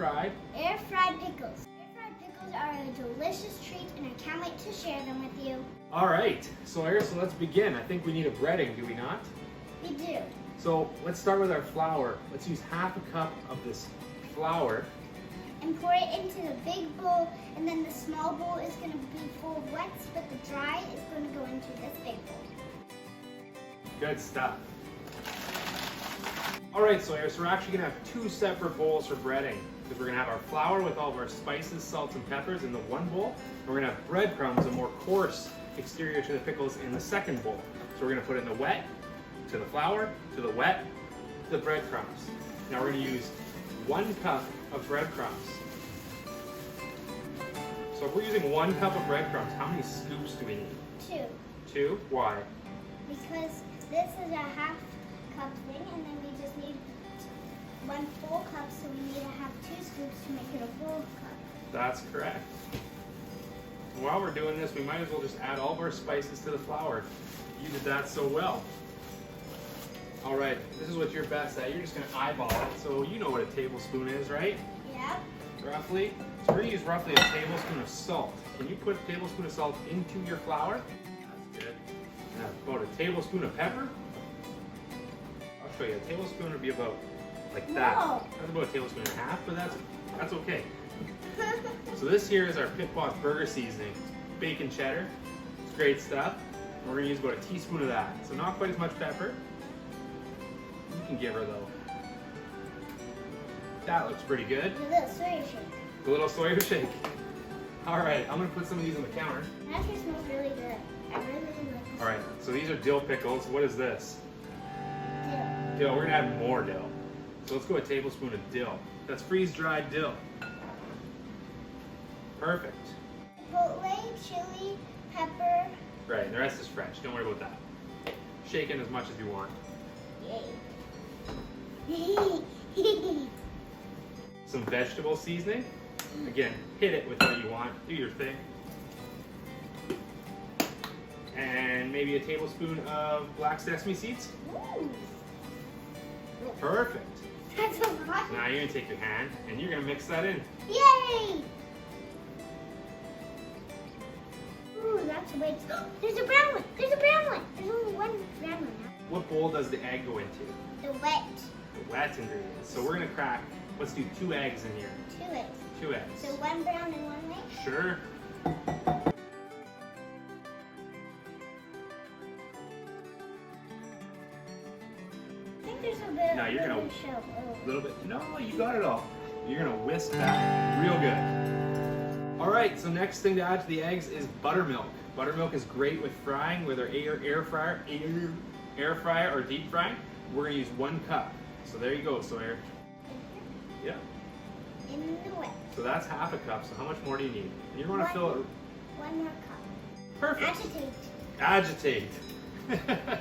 fried? Air fried pickles. Air fried pickles are a delicious treat and I can't wait to share them with you. All right, Sawyer, so let's begin. I think we need a breading, do we not? We do. So let's start with our flour. Let's use half a cup of this flour. And pour it into the big bowl, and then the small bowl is going to be full of wets, but the dry is going to go into this big bowl. Good stuff. All right, Sawyer, so we're actually gonna have two separate bowls for breading because we're gonna have our flour with all of our spices, salts, and peppers in the one bowl. And we're gonna have breadcrumbs, a more coarse exterior to the pickles, in the second bowl. So we're gonna put it in the wet, to the flour, to the wet, to the breadcrumbs. Now we're gonna use 1 cup of breadcrumbs. So if we're using 1 cup of breadcrumbs, how many scoops do we need? 2. 2? Why? Because this is a half cup thing, and then we just need 1 full cup, so we need to have 2 scoops to make it a full cup. That's correct. While we're doing this, we might as well just add all of our spices to the flour. You did that so well. All right, this is what you're best at. You're just gonna eyeball it. So you know what a tablespoon is, right? Yep. Roughly. So we're gonna use roughly a tablespoon of salt. Can you put a tablespoon of salt into your flour? That's good. Now about a tablespoon of pepper. I'll show you. A tablespoon would be about like that. Whoa. That's about a tablespoon and a half, but that's okay. So this here is our Pit Boss burger seasoning. Bacon cheddar. It's great stuff. And we're gonna use about a teaspoon of that. So not quite as much pepper. You can give her though. That looks pretty good. The little Sawyer shake. The little Sawyer shake. All right, I'm gonna put some of these on the counter. It actually smells really good. I really like this. All right, so these are dill pickles. What is this? Dill. Dill. We're gonna add more dill. So let's go a tablespoon of dill. That's freeze-dried dill. Perfect. Chipotle, chili, pepper. Right, and the rest is fresh. Don't worry about that. Shake in as much as you want. Yay. Some vegetable seasoning. Again, hit it with what you want. Do your thing. And maybe a tablespoon of black sesame seeds. Ooh. Perfect. That's a lot. Now you're gonna take your hand and you're gonna mix that in. Yay! Ooh, that's way. There's a brown one. There's a brown one. There's only one brown one now. What bowl does the egg go into? The wet. The wet ingredients. So we're gonna crack, let's do 2 eggs in here. 2 eggs. 2 eggs. So 1 brown and 1 white. Sure. I think there's a bit. Now you're gonna- shell. A little bit. No, you got it all. You're gonna whisk that real good. All right, so next thing to add to the eggs is buttermilk. Buttermilk is great with frying, whether air fryer or deep frying. We're gonna use 1 cup. So there you go, Sawyer. Yeah. In the wet. So that's half a cup. So how much more do you need? And you want to fill it. 1 more cup. Perfect. Agitate. Agitate.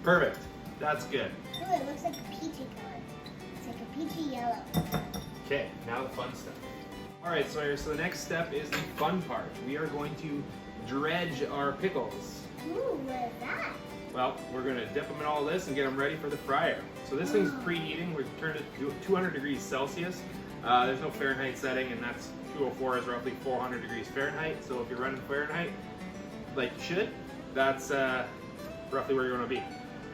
Perfect. That's good. Ooh, it looks like a peachy color. It's like a peachy yellow. Okay, now the fun stuff. All right, Sawyer, so the next step is the fun part. We are going to dredge our pickles. Ooh, what is that? Well, we're gonna dip them in all this and get them ready for the fryer. So this thing's preheating. We've turned it to 200 degrees Celsius. There's no Fahrenheit setting, and that's 204 is roughly 400 degrees Fahrenheit. So if you're running Fahrenheit, like you should, that's roughly where you're gonna be.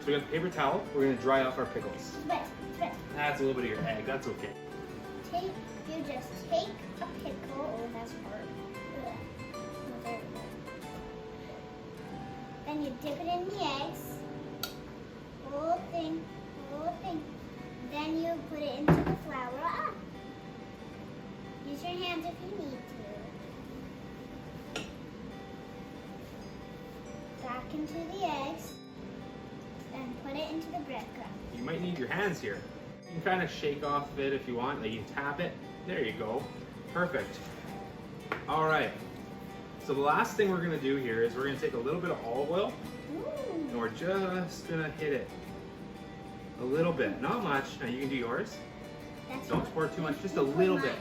So we got the paper towel. We're gonna dry off our pickles. It's wet. It's wet. That's a little bit of your egg. That's okay. You just take a pickle. Oh, that's hard. Ugh. Oh, there we go. Then you dip it in the eggs. Whole thing. Then you put it into the flour. Use your hands if you need to. Back into the eggs. And put it into the breadcrumb. You might need your hands here. You can kind of shake off it if you want. Like you can tap it. There you go. Perfect. All right. So the last thing we're gonna do here is we're gonna take a little bit of olive oil and we're just gonna hit it a little bit, not much. Now you can do yours. Don't pour too much, just a little bit.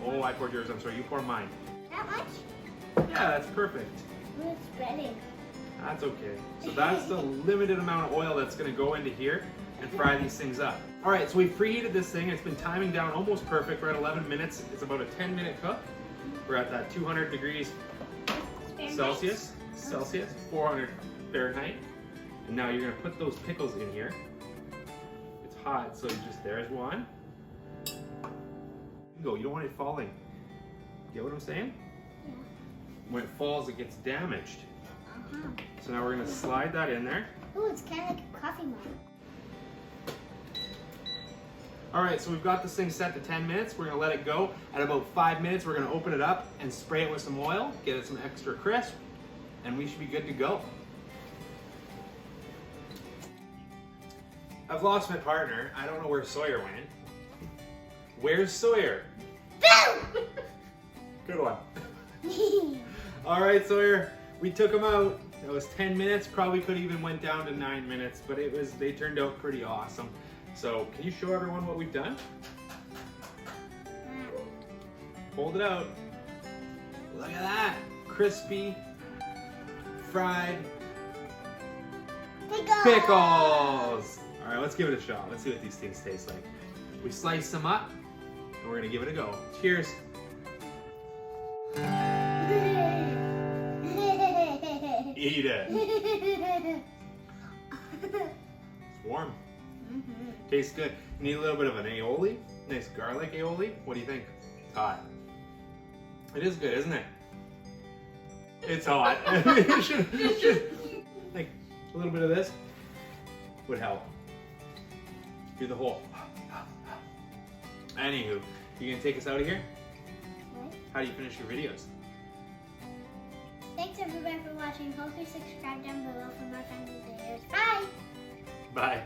Oh, I poured yours. I'm sorry. You pour mine. That much? Yeah, that's perfect. Ooh, it's spreading. That's okay. So that's the limited amount of oil that's gonna go into here. and fry these things up. All right, so we've preheated this thing. It's been timing down almost perfect. We're at 11 minutes. It's about a 10-minute cook. We're at that 200 degrees Celsius, 400 Fahrenheit. And now you're gonna put those pickles in here. It's hot, so there's one. Go, you don't want it falling. Get what I'm saying? Yeah. When it falls, it gets damaged. Uh-huh. So now we're gonna slide that in there. Ooh, it's kind of like a coffee mug. All right, so we've got this thing set to 10 minutes. We're gonna let it go. At about 5 minutes, we're gonna open it up and spray it with some oil, get it some extra crisp, and we should be good to go. I've lost my partner. I don't know where Sawyer went. Where's Sawyer? Boom! Good one. All right, Sawyer, we took him out. That was 10 minutes. Probably could even went down to 9 minutes, but they turned out pretty awesome. So can you show everyone what we've done? Hold it out. Look at that. Crispy, fried pickles. All right, let's give it a shot. Let's see what these things taste like. We slice them up, and we're gonna give it a go. Cheers. Eat it. It's warm. Tastes good. You need a little bit of an aioli. Nice garlic aioli. What do you think? It's hot. It is good, isn't it? It's hot. Like a little bit of this would help. Do the whole. Anywho, you gonna take us out of here? What? How do you finish your videos? Thanks everybody for watching. Hope you subscribe down below for more fun videos. Bye! Bye.